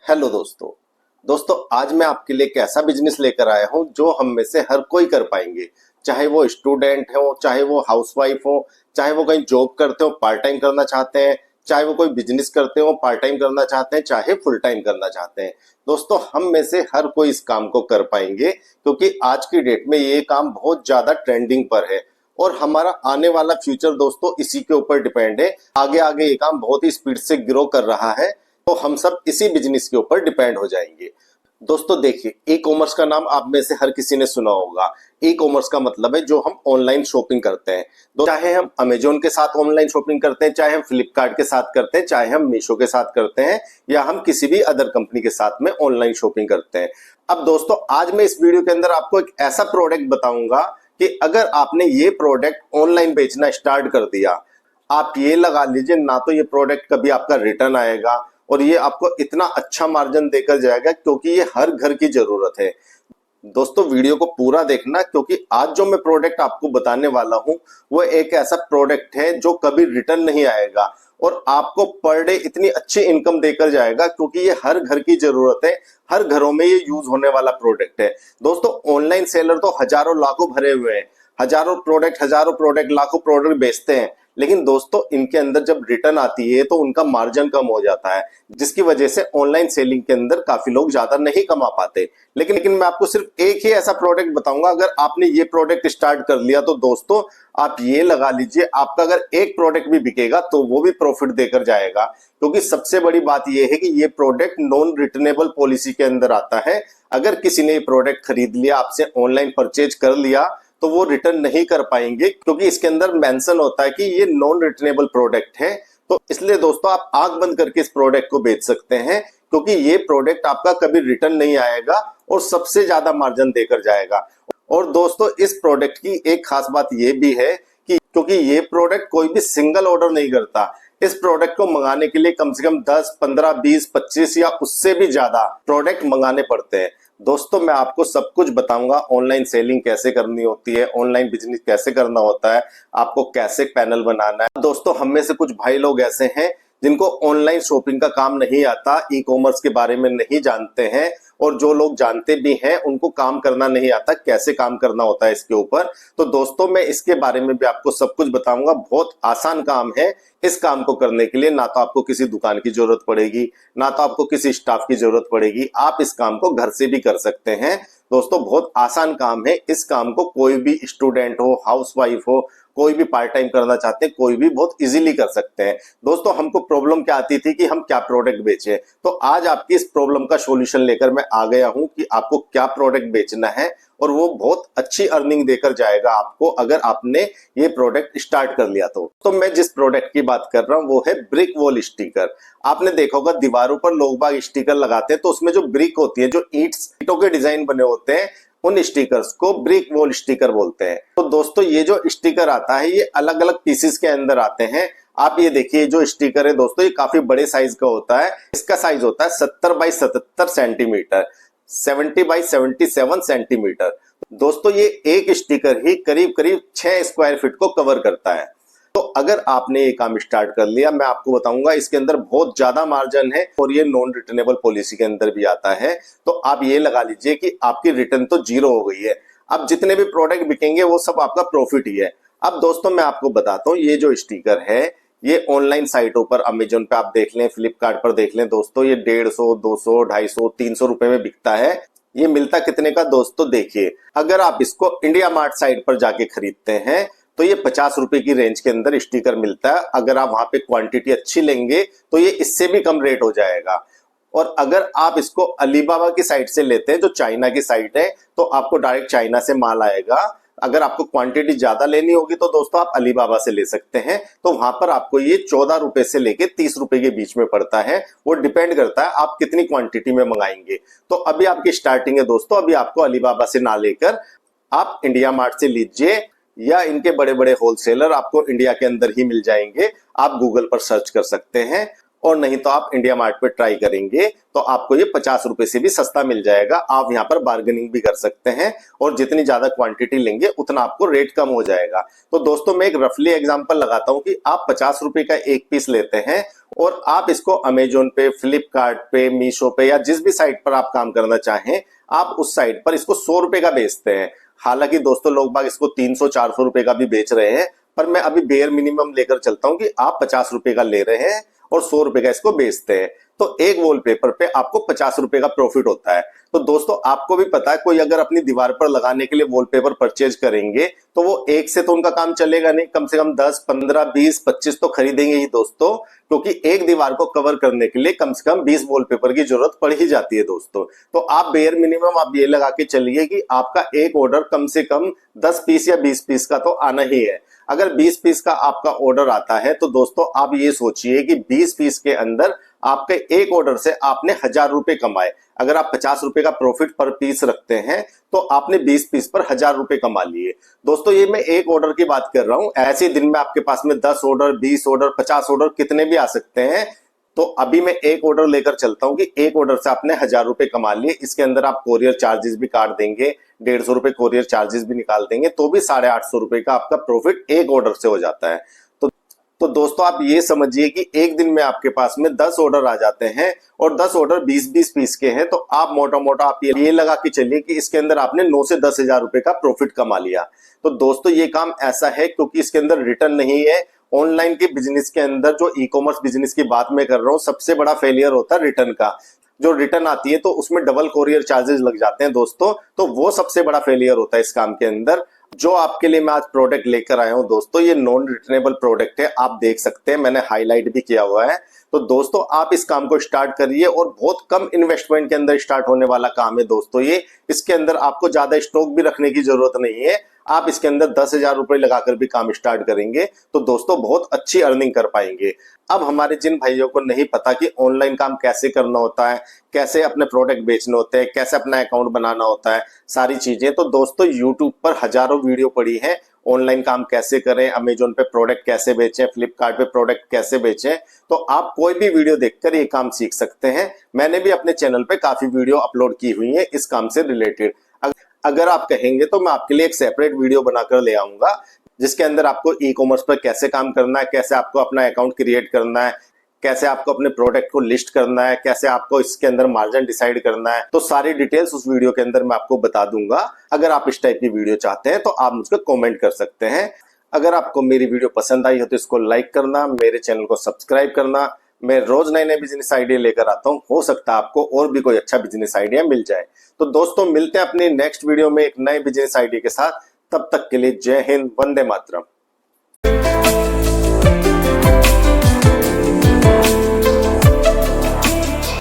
Hello दोस्तों आज मैं आपके लिए एक ऐसा बिजनेस लेकर आया हूं जो हम में से हर कोई कर पाएंगे। चाहे वो स्टूडेंट हो, चाहे वो हाउसवाइफ हो, चाहे वो कहीं जॉब करते हो पार्ट टाइम करना चाहते हैं, चाहे वो कोई बिजनेस करते हो पार्ट टाइम करना चाहते हैं, चाहे फुल टाइम करना चाहते हैं। दोस्तों हम में से हर कोई इस काम को कर पाएंगे क्योंकि आज की डेट में ये काम बहुत ज्यादा ट्रेंडिंग पर है और हमारा आने वाला फ्यूचर दोस्तों इसी के ऊपर डिपेंड है। आगे आगे ये काम बहुत ही स्पीड से ग्रो कर रहा है, तो हम सब इसी बिजनेस के ऊपर डिपेंड हो जाएंगे। दोस्तों देखिए, ई कॉमर्स का नाम आप में से हर किसी ने सुना होगा। ई कॉमर्स का मतलब है जो हम ऑनलाइन शॉपिंग करते हैं। तो चाहे हम अमेजोन के साथ ऑनलाइन शॉपिंग करते हैं, चाहे हम फ्लिपकार्ट के साथ करते हैं, चाहे हम मीशो के साथ करते हैं, या हम किसी भी अदर कंपनी के साथ में ऑनलाइन शॉपिंग करते हैं। अब दोस्तों आज मैं इस वीडियो के अंदर आपको एक ऐसा प्रोडक्ट बताऊंगा कि अगर आपने ये प्रोडक्ट ऑनलाइन बेचना स्टार्ट कर दिया, आप ये लगा लीजिए ना तो ये प्रोडक्ट कभी आपका रिटर्न आएगा और ये आपको इतना अच्छा मार्जिन देकर जाएगा क्योंकि ये हर घर की जरूरत है। दोस्तों वीडियो को पूरा देखना क्योंकि आज जो मैं प्रोडक्ट आपको बताने वाला हूं वो एक ऐसा प्रोडक्ट है जो कभी रिटर्न नहीं आएगा और आपको पर डे इतनी अच्छी इनकम देकर जाएगा क्योंकि ये हर घर की जरूरत है। हर घरों में ये यूज होने वाला प्रोडक्ट है। दोस्तों ऑनलाइन सेलर तो हजारों लाखों भरे हुए हैं, हजारों प्रोडक्ट लाखों प्रोडक्ट बेचते हैं, लेकिन दोस्तों इनके अंदर जब रिटर्न आती है तो उनका मार्जिन कम हो जाता है, जिसकी वजह से ऑनलाइन सेलिंग के अंदर काफी लोग ज्यादा नहीं कमा पाते। लेकिन मैं आपको सिर्फ एक ही ऐसा प्रोडक्ट बताऊंगा, अगर आपने ये प्रोडक्ट स्टार्ट कर लिया तो दोस्तों आप ये लगा लीजिए आपका अगर एक प्रोडक्ट भी बिकेगा तो वो भी प्रॉफिट देकर जाएगा। क्योंकि सबसे बड़ी बात ये है कि ये प्रोडक्ट नॉन रिटर्नेबल पॉलिसी के अंदर आता है। अगर किसी ने ये प्रोडक्ट खरीद लिया, आपसे ऑनलाइन परचेज कर लिया, तो वो रिटर्न नहीं कर पाएंगे क्योंकि इसके अंदर मेंशन होता है कि ये नॉन रिटर्नेबल प्रोडक्ट है। तो इसलिए दोस्तों आप आंख बंद करके इस प्रोडक्ट को बेच सकते हैं क्योंकि ये प्रोडक्ट आपका कभी रिटर्न नहीं आएगा और सबसे ज्यादा मार्जिन देकर जाएगा। और दोस्तों इस प्रोडक्ट की एक खास बात ये भी है कि क्योंकि ये प्रोडक्ट कोई भी सिंगल ऑर्डर नहीं करता, इस प्रोडक्ट को मंगाने के लिए कम से कम 10, 15, 20, 25 या उससे भी ज्यादा प्रोडक्ट मंगाने पड़ते हैं। दोस्तों मैं आपको सब कुछ बताऊंगा, ऑनलाइन सेलिंग कैसे करनी होती है, ऑनलाइन बिजनेस कैसे करना होता है, आपको कैसे पैनल बनाना है। दोस्तों हम में से कुछ भाई लोग ऐसे हैं जिनको ऑनलाइन शॉपिंग का काम नहीं आता, ई कॉमर्स के बारे में नहीं जानते हैं, और जो लोग जानते भी हैं उनको काम करना नहीं आता, कैसे काम करना होता है इसके ऊपर। तो दोस्तों मैं इसके बारे में भी आपको सब कुछ बताऊंगा। बहुत आसान काम है। इस काम को करने के लिए ना तो आपको किसी दुकान की जरूरत पड़ेगी, ना तो आपको किसी स्टाफ की जरूरत पड़ेगी, आप इस काम को घर से भी कर सकते हैं। दोस्तों बहुत आसान काम है। इस काम को कोई भी स्टूडेंट हो, हाउसवाइफ हो, कोई भी पार्ट टाइम करना चाहते हैं, कोई भी बहुत इजीली कर सकते हैं। दोस्तों हमको प्रॉब्लम क्या आती थी कि हम क्या प्रोडक्ट बेचें, तो आज आपकी इस प्रॉब्लम का सॉल्यूशन लेकर मैं आ गया हूं कि आपको क्या प्रोडक्ट बेचना है और वो बहुत अच्छी अर्निंग देकर जाएगा आपको अगर आपने ये प्रोडक्ट स्टार्ट कर लिया तो मैं जिस प्रोडक्ट की बात कर रहा हूं वो है ब्रिक वॉल स्टिकर। आपने देखा होगा दीवारों पर लोग बाग स्टिकर लगाते हैं, तो उसमें जो ब्रिक होती है, जो ईंटों के डिजाइन बने होते हैं, उन स्टिकर्स को ब्रिक वॉल स्टिकर बोलते हैं। तो दोस्तों ये जो स्टिकर आता है ये अलग अलग पीसेस के अंदर आते हैं। आप ये देखिए जो स्टिकर है दोस्तों ये काफी बड़े साइज का होता है। इसका साइज होता है 70 बाई 77 सेंटीमीटर, 70 बाई 77 सेंटीमीटर। दोस्तों ये एक स्टिकर ही करीब करीब 6 स्क्वायर फीट को कवर करता है। तो अगर आपने ये काम स्टार्ट कर लिया, मैं आपको बताऊंगा इसके अंदर बहुत ज्यादा मार्जिन है और ये नॉन रिटर्नेबल पॉलिसी के अंदर भी आता है। तो आप ये लगा लीजिए कि आपकी रिटर्न तो जीरो हो गई है। अब जितने भी प्रोडक्ट बिकेंगे वो सब आपका प्रॉफिट ही है। अब दोस्तों मैं आपको बताता हूँ, ये जो स्टिकर है ये ऑनलाइन साइटों पर, अमेजोन पे आप देख लें, फ्लिपकार्ट पर देख लें दोस्तों, ये 150, 200, 250, 300 रुपए में बिकता है। ये मिलता कितने का दोस्तों देखिए, अगर आप इसको इंडिया मार्ट साइट पर जाके खरीदते हैं तो ये 50 रुपए की रेंज के अंदर स्टिकर मिलता है। अगर आप वहां पे क्वांटिटी अच्छी लेंगे तो ये इससे भी कम रेट हो जाएगा। और अगर आप इसको अलीबाबा की साइट से लेते हैं, जो चाइना की साइट है, तो आपको डायरेक्ट चाइना से माल आएगा। अगर आपको क्वांटिटी ज्यादा लेनी होगी तो दोस्तों आप अलीबाबा से ले सकते हैं। तो वहां पर आपको ये 14 रुपए से लेके 30 रुपए के बीच में पड़ता है। वो डिपेंड करता है आप कितनी क्वांटिटी में मंगाएंगे। तो अभी आपकी स्टार्टिंग है दोस्तों, अभी आपको अलीबाबा से ना लेकर आप इंडिया मार्ट से लीजिए, या इनके बड़े बड़े होलसेलर आपको इंडिया के अंदर ही मिल जाएंगे। आप गूगल पर सर्च कर सकते हैं। और नहीं तो आप इंडिया मार्ट पे ट्राई करेंगे तो आपको ये 50 रुपए से भी सस्ता मिल जाएगा। आप यहाँ पर बार्गेनिंग भी कर सकते हैं और जितनी ज्यादा क्वांटिटी लेंगे उतना आपको रेट कम हो जाएगा। तो दोस्तों मैं एक रफली एग्जांपल लगाता हूँ कि आप 50 रुपए का एक पीस लेते हैं और आप इसको अमेजोन पे, फ्लिपकार्ट पे, मीशो पे या जिस भी साइट पर आप काम करना चाहें, आप उस साइट पर इसको 100 रुपए का बेचते हैं। हालांकि दोस्तों लोग बाग इसको 300-400 रुपए का भी बेच रहे हैं, पर मैं अभी बेयर मिनिमम लेकर चलता हूं कि आप 50 रुपए का ले रहे हैं और 100 रुपए का इसको बेचते हैं, तो एक वॉलपेपर पे आपको 50 रुपए का प्रॉफिट होता है। तो दोस्तों आपको भी पता है, कोई अगर अपनी दीवार पर लगाने के लिए वॉलपेपर परचेज करेंगे तो वो एक से तो उनका काम चलेगा नहीं, कम से कम 10, 15, 20, 25 तो खरीदेंगे ही दोस्तों, क्योंकि एक दीवार को कवर करने के लिए कम से कम 20 वॉलपेपर की जरूरत पड़ ही जाती है दोस्तों। तो आप बेयर मिनिमम आप ये लगा के चलिए कि आपका एक ऑर्डर कम से कम 10 पीस या 20 पीस का तो आना ही है। अगर 20 पीस का आपका ऑर्डर आता है तो दोस्तों आप ये सोचिए कि 20 पीस के अंदर आपके एक ऑर्डर से आपने 1000 रुपए कमाए। अगर आप 50 रुपए का प्रॉफिट पर पीस रखते हैं तो आपने 20 पीस पर 1000 रुपए कमा लिए। दोस्तों ये मैं एक ऑर्डर की बात कर रहा हूं, ऐसे दिन में आपके पास में 10 ऑर्डर, 20 ऑर्डर, 50 ऑर्डर कितने भी आ सकते हैं। तो अभी मैं एक ऑर्डर लेकर चलता हूं कि एक ऑर्डर से आपने 1000 रुपए कमा लिए। इसके अंदर आप कोरियर चार्जेस भी काट देंगे, 150 रुपए कोरियर चार्जेस भी निकाल देंगे, तो भी 850 रुपए का आपका प्रॉफिट एक ऑर्डर से हो जाता है। तो दोस्तों आप ये समझिए कि एक दिन में आपके पास में 10 ऑर्डर आ जाते हैं और 10 ऑर्डर 20-20 पीस के हैं, तो आप मोटा मोटा आप ये लगा के चलिए कि इसके अंदर आपने 9 से 10 हजार रुपए का प्रॉफिट कमा लिया। तो दोस्तों ये काम ऐसा है क्योंकि इसके अंदर रिटर्न नहीं है। ऑनलाइन के बिजनेस के अंदर जो ई कॉमर्स बिजनेस की बात मैं कर रहा हूँ, सबसे बड़ा फेलियर होता है रिटर्न का। जो रिटर्न आती है तो उसमें डबल कोरियर चार्जेस लग जाते हैं दोस्तों, तो वो सबसे बड़ा फेलियर होता है इस काम के अंदर। जो आपके लिए मैं आज प्रोडक्ट लेकर आया हूं दोस्तों, ये नॉन रिटर्नेबल प्रोडक्ट है, आप देख सकते हैं मैंने हाईलाइट भी किया हुआ है। तो दोस्तों आप इस काम को स्टार्ट करिए और बहुत कम इन्वेस्टमेंट के अंदर स्टार्ट होने वाला काम है दोस्तों ये। इसके अंदर आपको ज्यादा स्टॉक भी रखने की जरूरत नहीं है, आप इसके अंदर 10,000 रुपए लगाकर भी काम स्टार्ट करेंगे तो दोस्तों बहुत अच्छी अर्निंग कर पाएंगे। अब हमारे जिन भाइयों को नहीं पता कि ऑनलाइन काम कैसे करना होता है, कैसे अपने प्रोडक्ट बेचने होते हैं, कैसे अपना अकाउंट बनाना होता है, सारी चीजें, तो दोस्तों यूट्यूब पर हजारों वीडियो पड़ी है ऑनलाइन काम कैसे करें, अमेजोन पे प्रोडक्ट कैसे बेचें, फ्लिपकार्ट पे प्रोडक्ट कैसे बेचें। तो आप कोई भी वीडियो देखकर ये काम सीख सकते हैं। मैंने भी अपने चैनल पे काफी वीडियो अपलोड की हुई है इस काम से रिलेटेड। अगर आप कहेंगे तो मैं आपके लिए एक सेपरेट वीडियो बनाकर ले आऊंगा जिसके अंदर आपको ई कॉमर्स पर कैसे काम करना है, कैसे आपको अपना अकाउंट क्रिएट करना है, कैसे आपको अपने प्रोडक्ट को लिस्ट करना है, कैसे आपको इसके अंदर मार्जिन डिसाइड करना है, तो सारी डिटेल्स उस वीडियो के अंदर मैं आपको बता दूंगा। अगर आप इस टाइप की वीडियो चाहते हैं तो आप मुझको कमेंट कर सकते हैं। अगर आपको मेरी वीडियो पसंद आई हो तो इसको लाइक करना, मेरे चैनल को सब्सक्राइब करना। मैं रोज नए नए बिजनेस आइडिया लेकर आता हूं, हो सकता है आपको और भी कोई अच्छा बिजनेस आइडिया मिल जाए। तो दोस्तों मिलते हैं अपने नेक्स्ट वीडियो में एक नए बिजनेस आइडिया के साथ। तब तक के लिए जय हिंद, वंदे मातरम।